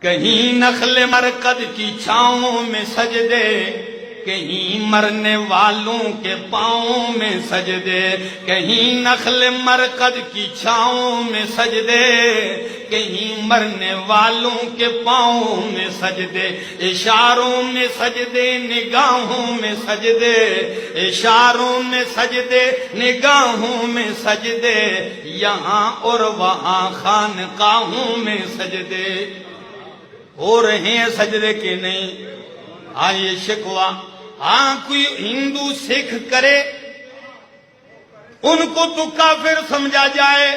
کہیں نخل مرقد کی چھاؤں میں سجدے، کہیں مرنے والوں کے پاؤں میں سجدے، کہیں نخل مرقد کی چھاؤں میں سجدے، کہیں مرنے والوں کے پاؤں میں سجدے، اشاروں میں سجدے نگاہوں میں سجدے، اشاروں میں سجدے نگاہوں میں سجدے، یہاں اور وہاں خانقاہوں میں سجدے۔ ہو رہے ہیں سجدے کے نہیں؟ ہاں یہ شکوہ، ہاں کوئی ہندو سکھ کرے ان کو تو کافر سمجھا جائے،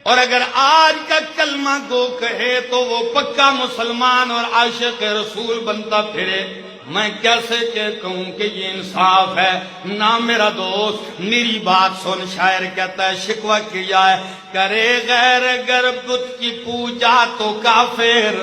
اور اگر آج کا کلمہ گو کہے تو وہ پکا مسلمان اور عاشق رسول بنتا پھرے۔ میں کیسے کہ کہوں کہ یہ انصاف ہے؟ نہ میرا دوست، میری بات سن، شاعر کہتا ہے شکوہ کیا ہے، کرے غیر اگر بت کی پوجا تو کافر،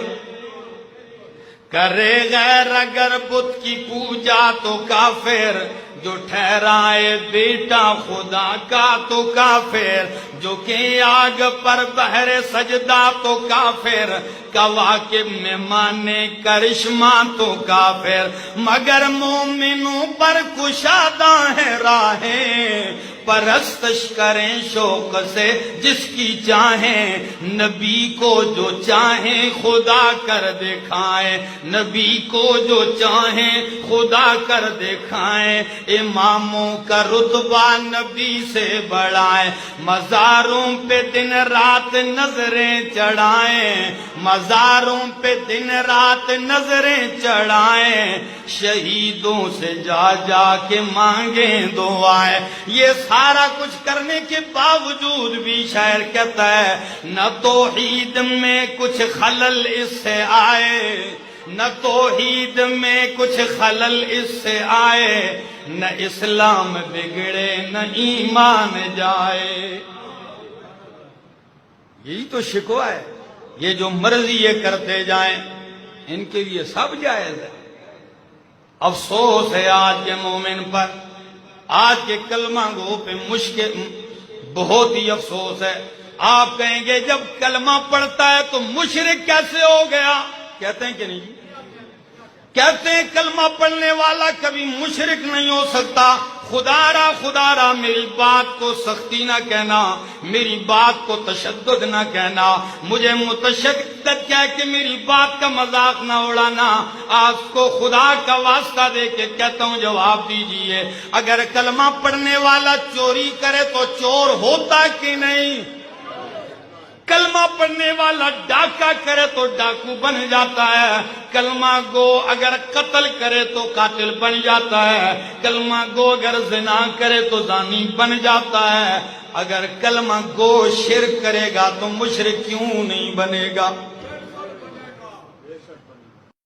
کرے غیر اگر بت کی پوجا تو کافر، جو ٹھہرائے بیٹا خدا کا تو کافر، جو کہ آگ پر بہر سجدہ تو کافر، کواکب میں مانے کرشمہ تو کافر، مگر مومنوں پر کشادہ ہے راہیں، پرستش کریں شوق سے جس کی چاہیں، نبی کو جو چاہیں خدا کر دکھائیں، نبی کو جو چاہیں خدا کر دکھائیں، اماموں کا رتبہ نبی سے بڑھائیں، مزاروں پہ دن رات نظریں چڑھائیں، مزاروں پہ دن رات نظریں چڑھائیں، شہیدوں سے جا جا کے مانگیں دعائیں۔ یہ سارا کچھ کرنے کے باوجود بھی شاعر کہتا ہے نہ توحید میں کچھ خلل اس سے آئے، نہ توحید میں کچھ خلل اس سے آئے، نہ اسلام بگڑے نہ ایمان جائے۔ یہی تو شکوہ ہے، یہ جو مرضی یہ کرتے جائیں ان کے لیے سب جائز ہے۔ افسوس ہے آج کے مومن پر، آج کے کلمہ گو پہ مشکل، بہت ہی افسوس ہے۔ آپ کہیں گے جب کلمہ پڑھتا ہے تو مشرک کیسے ہو گیا؟ کہتے ہیں کہ نہیں؟ کہتے ہیں کلمہ پڑھنے والا کبھی مشرک نہیں ہو سکتا۔ خدا را میری بات کو سختی نہ کہنا، میری بات کو تشدد نہ کہنا، مجھے متشدد کہہ کے میری بات کا مذاق نہ اڑانا۔ آپ کو خدا کا واسطہ دے کے کہتا ہوں جواب دیجئے، اگر کلمہ پڑھنے والا چوری کرے تو چور ہوتا کہ نہیں؟ کلمہ پڑھنے والا ڈاکہ کرے تو ڈاکو بن جاتا ہے، کلمہ گو اگر قتل کرے تو قاتل بن جاتا ہے، کلمہ گو اگر زنا کرے تو زانی بن جاتا ہے، اگر کلمہ گو شرک کرے گا تو مشرک کیوں نہیں بنے گا؟